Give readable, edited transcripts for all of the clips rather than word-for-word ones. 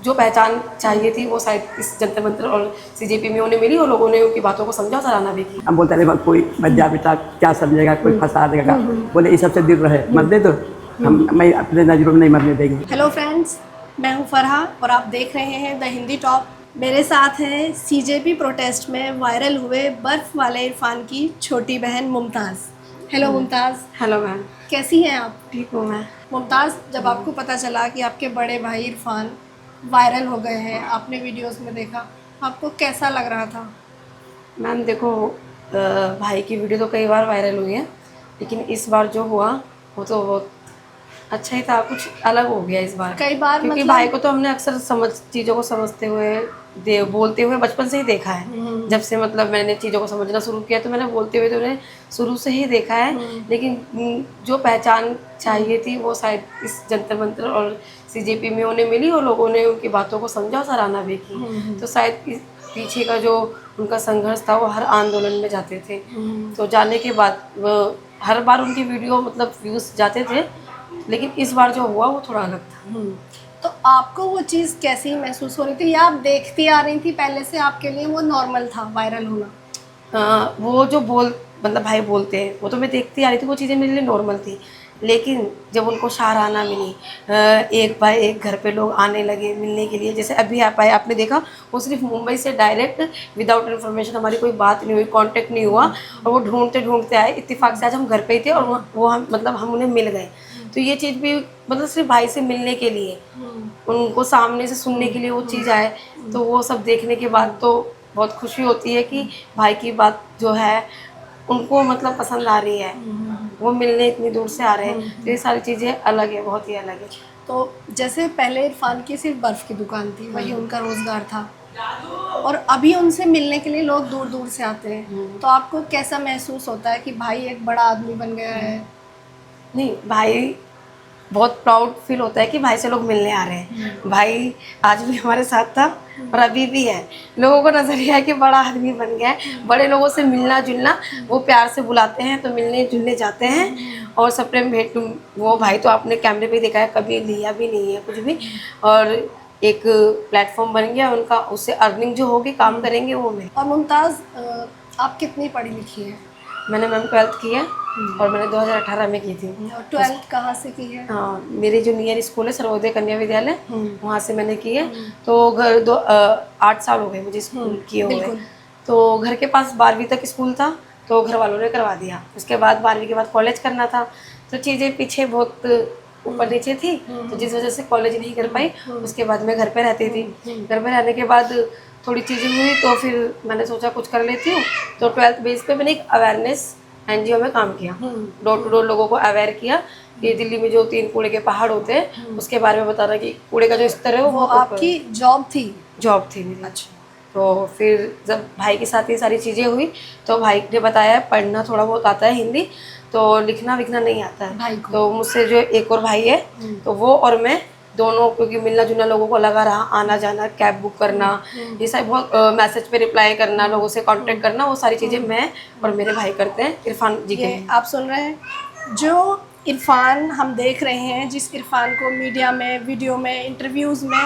जो पहचान चाहिए थी वो शायद इस जंतर मंतर और सीजेपी में उन्हें मिली और लोगों ने उनकी बातों को समझा और सराहना भी की। हम बोलते रहे कोई मत जा बेटा, क्या समझेगा, कोई फंसा देगा। बोले इस सबसे दूर रहे, मरने दो, मैं अपने नजरों में नहीं मरने देंगे। हेलो फ्रेंड्स, मैं हूं फरहा और आप देख रहे हैं द हिंदी टॉप। मेरे साथ हैं सीजेपी प्रोटेस्ट में वायरल हुए बर्फ वाले इरफान की छोटी बहन Mumtaz. Hello Mumtaz. Hello ma'am. कैसी हैं आप? ठीक हूँ मैं। मुमताज़, जब आपको पता चला कि आपके बड़े भाई इरफान वायरल हो गए हैं, आपने वीडियोस में देखा, आपको कैसा लग रहा था? मैम देखो, भाई की वीडियो तो कई बार वायरल हुई है, लेकिन इस बार जो हुआ वो तो बहुत अच्छा ही था, कुछ अलग हो गया इस बार। कई बार क्योंकि मतलब भाई को तो हमने अक्सर चीज़ों को समझते हुए बोलते हुए बचपन से ही देखा है। जब से मतलब मैंने चीज़ों को समझना शुरू किया तो मैंने बोलते हुए तो उन्हें शुरू से ही देखा है। लेकिन जो पहचान चाहिए थी वो शायद इस जंतर मंतर और सीजेपी में उन्हें मिली और लोगों ने उनकी बातों को समझा और सराहना भी की। तो शायद इस पीछे का जो उनका संघर्ष था वो हर आंदोलन में जाते थे, तो जाने के बाद वो हर बार उनकी वीडियो मतलब व्यूज़ जाते थे, लेकिन इस बार जो हुआ वो थोड़ा अलग था। तो आपको वो चीज़ कैसी महसूस हो रही थी, या आप देखती आ रही थी पहले से, आपके लिए वो नॉर्मल था वायरल होना? वो जो मतलब भाई बोलते हैं वो तो मैं देखती आ रही थी, वो चीज़ें मेरे लिए नॉर्मल थी। लेकिन जब उनको सराहना मिली, एक बाय एक घर पे लोग आने लगे मिलने के लिए, जैसे अभी आप आए, आपने देखा वो सिर्फ मुंबई से डायरेक्ट विदाउट इन्फॉर्मेशन, हमारी कोई बात नहीं हुई, कांटेक्ट नहीं हुआ, और वो ढूंढते ढूंढते आए। इत्तेफाक से आज हम घर पे ही थे और वो हम मतलब हम उन्हें मिल गए। तो ये चीज़ भी मतलब सिर्फ भाई से मिलने के लिए, उनको सामने से सुनने के लिए वो चीज़ आए, तो वो सब देखने के बाद तो बहुत खुशी होती है कि भाई की बात जो है उनको मतलब पसंद आ रही है, वो मिलने इतनी दूर से आ रहे हैं। तो ये सारी चीज़ें अलग है, बहुत ही अलग है। तो जैसे पहले इरफान की सिर्फ बर्फ़ की दुकान थी, वही उनका रोज़गार था, और अभी उनसे मिलने के लिए लोग दूर दूर से आते हैं, तो आपको कैसा महसूस होता है कि भाई एक बड़ा आदमी बन गया है? नहीं, भाई बहुत प्राउड फील होता है कि भाई से लोग मिलने आ रहे हैं। भाई आज भी हमारे साथ था और अभी भी है। लोगों को नज़रिया है कि बड़ा आदमी बन गया है, बड़े लोगों से मिलना जुलना, वो प्यार से बुलाते हैं तो मिलने जुलने जाते हैं और सब प्रेम भेंट। वो भाई तो आपने कैमरे पे देखा है, कभी लिया भी नहीं है कुछ भी, और एक प्लेटफॉर्म बन गया उनका, उससे अर्निंग जो होगी काम करेंगे वो में। और मुमताज़, आप कितनी पढ़ी लिखी हैं? मैंने मैम 12th की है और मैंने 2018 में की थी। और 12th कहाँ से की है? हाँ, मेरी जो नियर स्कूल है सर्वोदय कन्या विद्यालय, वहाँ से मैंने की है। तो 8 साल हो गए मुझे स्कूल किए हुए। तो घर के पास 12वीं तक स्कूल था, तो घर वालों ने करवा दिया। उसके बाद 12वीं के बाद कॉलेज करना था, तो चीज़ें पीछे बहुत ऊपर नीचे थी, तो जिस वजह से कॉलेज नहीं कर पाई। उसके बाद मैं घर पे रहती थी। घर पे रहने के बाद थोड़ी चीज़ें हुई तो फिर मैंने सोचा कुछ कर लेती हूँ। तो 12th बेस पे मैंने एक अवेयरनेस NGO में काम किया, डोर टू डोर लोगों को अवेयर किया कि दिल्ली में जो 3 कूड़े के पहाड़ होते हैं उसके बारे में बताना कि कूड़े का जो स्तर है वो आपकी जॉब थी? जॉब थी मेरी। अच्छा। तो फिर जब भाई के साथ ये सारी चीज़ें हुई तो भाई ने बताया पढ़ना थोड़ा बहुत आता है हिंदी, तो लिखना विखना नहीं आता है भाई को। तो मुझसे जो एक और भाई है तो वो और मैं दोनों, क्योंकि मिलना जुलना लोगों को लगा रहा, आना जाना, कैब बुक करना, ये सब बहुत मैसेज पे रिप्लाई करना, लोगों से कांटेक्ट करना, वो सारी चीज़ें मैं और मेरे भाई करते हैं इरफान जी के लिए। आप सुन रहे हैं, जो इरफान हम देख रहे हैं, जिस इरफान को मीडिया में, वीडियो में, इंटरव्यूज़ में,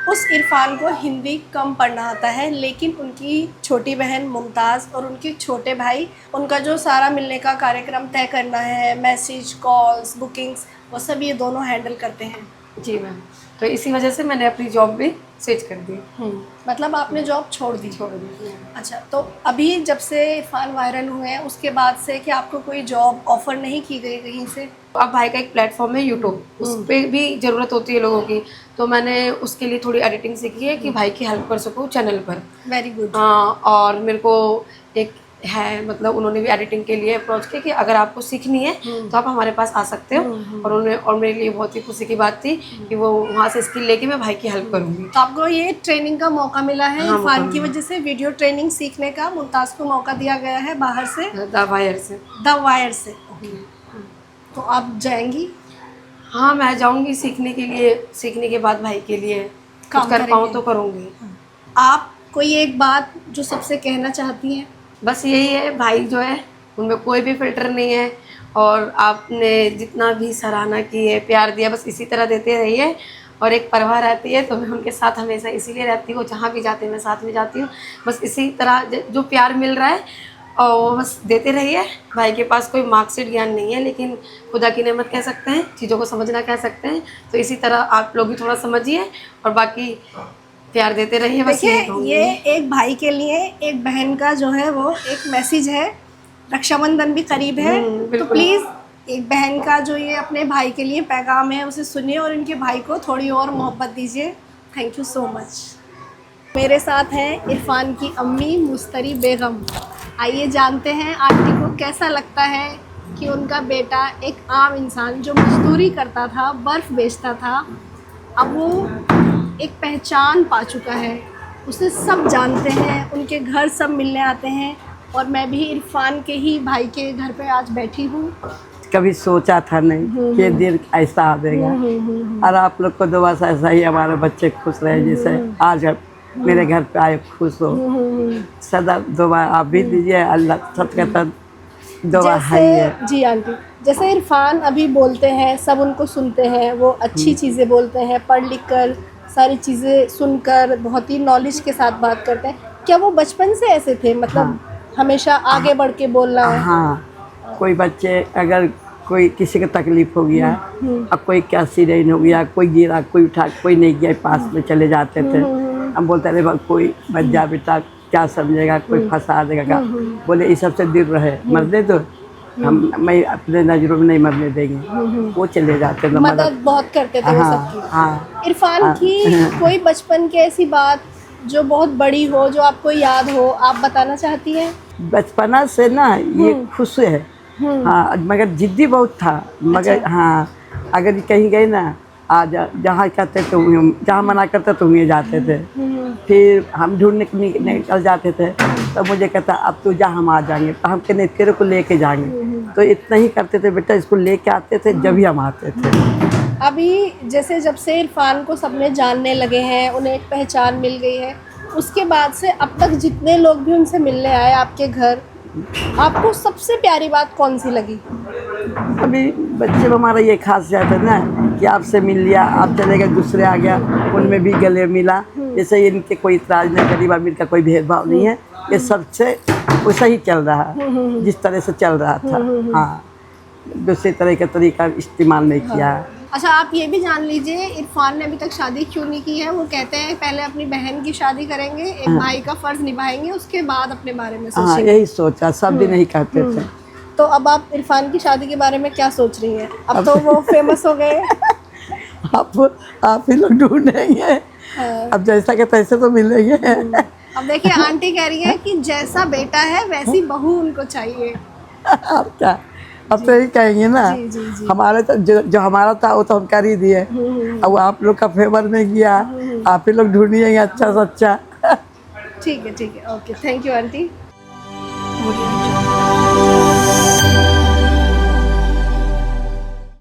उस इरफान को हिंदी कम पढ़ना आता है, लेकिन उनकी छोटी बहन मुमताज़ और उनके छोटे भाई, उनका जो सारा मिलने का कार्यक्रम तय करना है, मैसेज, कॉल्स, बुकिंग्स, वो सब ये दोनों हैंडल करते हैं। जी मैम, तो इसी वजह से मैंने अपनी जॉब भी स्विच कर दी। मतलब आपने जॉब छोड़ दी? छोड़ दी। अच्छा, तो अभी जब से इरफान वायरल हुए हैं उसके बाद से कि आपको कोई जॉब ऑफर नहीं की गई कहीं से? अब भाई का एक प्लेटफॉर्म है यूट्यूब, उस पर भी ज़रूरत होती है लोगों की, तो मैंने उसके लिए थोड़ी एडिटिंग सीखी है कि भाई की हेल्प कर सकूँ चैनल पर। Very good. हाँ, और मेरे को एक है, मतलब उन्होंने भी एडिटिंग के लिए अप्रोच किया कि अगर आपको सीखनी है तो आप हमारे पास आ सकते हो, और मेरे लिए बहुत ही खुशी की बात थी कि वो वहाँ से स्किल लेके मैं भाई की हेल्प करूँगी। तो आपको ये ट्रेनिंग का मौका मिला है? हाँ, इरफान मौका की मिला। वजह से वीडियो ट्रेनिंग सीखने का मुमताज़ को मौका दिया गया है बाहर से, द वायर से। द वायर से। तो आप जाएंगी? हाँ, मैं जाऊँगी सीखने के लिए, सीखने के बाद भाई के लिए कुछ कर पाऊँ तो करूँगी। आप कोई एक बात जो सबसे कहना चाहती हैं? बस यही है, भाई जो है उनमें कोई भी फ़िल्टर नहीं है, और आपने जितना भी सराहना की है, प्यार दिया, बस इसी तरह देते रहिए, और एक परवाह रहती है, तो मैं उनके साथ हमेशा इसीलिए रहती हूँ, जहाँ भी जाते हैं मैं साथ में जाती हूँ। बस इसी तरह जो प्यार मिल रहा है और वो बस देते रहिए। भाई के पास कोई मार्कशीट ज्ञान नहीं है, लेकिन खुदा की नेमत कह सकते हैं, चीज़ों को समझना कह सकते हैं। तो इसी तरह आप लोग भी थोड़ा समझिए और बाकी प्यार देते रहिए। बस देखिए, ये एक भाई के लिए एक बहन का जो है वो एक मैसेज है। रक्षाबंधन भी करीब है, तो प्लीज़ एक बहन का जो ये अपने भाई के लिए पैगाम है उसे सुनिए और इनके भाई को थोड़ी और मोहब्बत दीजिए। Thank you so much. मेरे साथ हैं इरफान की अम्मी मुस्तरी बेगम। आइए जानते हैं आंटी को कैसा लगता है कि उनका बेटा एक आम इंसान जो मजदूरी करता था, बर्फ़ बेचता था, अब वो एक पहचान पा चुका है। उसे सब जानते हैं, उनके घर सब मिलने आते हैं और मैं भी इरफान के ही भाई के घर पे आज बैठी हूँ। कभी सोचा था नहीं कि दिन ऐसा आएगा, और आप लोग को दुआ से ऐसा ही हमारे बच्चे खुश रहे, जैसे आज मेरे घर पे आए खुश हो। सदा दुआ आप भी दीजिए, अल्लाह सब कहता दुआ है। जी आंटी, जैसे इरफान अभी बोलते हैं, सब उनको सुनते हैं, वो अच्छी चीज़ें बोलते हैं, पढ़ लिख कर सारी चीज़ें सुनकर बहुत ही नॉलेज के साथ बात करते हैं। क्या वो बचपन से ऐसे थे, मतलब हमेशा आगे बढ़ के बोलना? हाँ, कोई बच्चे अगर कोई किसी को तकलीफ हो गया, अब कोई क्या एक्सीडेंट हो गया, कोई गिरा, कोई उठा, कोई नहीं गया, पास में चले जाते थे। हम बोलते रहे कोई बच जा बेटा, क्या समझेगा, कोई फंसा देगा। बोले इस सबसे दूर रहे, मरने तो मैं अपने नज़रों में नहीं मरने देंगे। वो चले जाते थे, मदद बहुत करते थे वो सबकी। हाँ। इरफान की कोई बचपन की ऐसी बात जो बहुत बड़ी हो, जो आपको याद हो, आप बताना चाहती हैं? बचपना से ना ये खुश है। हाँ, मगर जिद्दी बहुत था, मगर अच्छा। हाँ, अगर कहीं गए ना, आज जहाँ कहते तो जहाँ मना करते तो वहीं जाते थे। फिर हम ढूंढने निकल जाते थे, तो मुझे कहता अब तू जा, हम आ जाएंगे। तो हम कहने तेरे को लेके जाएंगे। तो इतना ही करते थे बेटा, इसको लेके आते थे, जब ही हम आते थे। अभी जैसे जब से इरफान को सबने जानने लगे हैं, उन्हें एक पहचान मिल गई है, उसके बाद से अब तक जितने लोग भी उनसे मिलने आए आपके घर, आपको सबसे प्यारी बात कौन सी लगी? अभी बच्चे में हमारा ये खासियत है ना कि आपसे मिल लिया, आप चले गए, दूसरे आ गया, उनमें भी गले मिला। जैसे इनके कोई इतराज नहीं, गरीब अमीर का कोई भेदभाव नहीं है, ये सबसे वैसा ही चल रहा है जिस तरह से चल रहा था। हाँ, दूसरे तरह का तरीका इस्तेमाल नहीं किया है। अच्छा, आप ये भी जान लीजिए इरफान ने अभी तक शादी क्यों नहीं की है। वो कहते हैं पहले अपनी बहन की शादी करेंगे, एक भाई का फर्ज निभाएंगे, उसके बाद अपने बारे में हाँ, सोचेंगे। यही सोचा, सब दिन यही कहते थे। तो अब आप इरफान की शादी के बारे में क्या सोच रही हैं? अब तो वो फेमस हो गए। आप ही लोग ढूंढेंगे, अब जैसा के तैसे तो मिलेंगे। अब देखिए, आंटी कह रही है कि जैसा बेटा है वैसी बहू उनको चाहिए। अब क्या, अब तो यही कहेंगे ना। जी, जी, जी। हमारे तो जो हमारा था वो तो हम कर ही दिए। अब आप लोग का फेवर में किया, आप ही लोग ढूंढिएगा अच्छा से अच्छा। ठीक है, ठीक है, ओके, थैंक यू आंटी।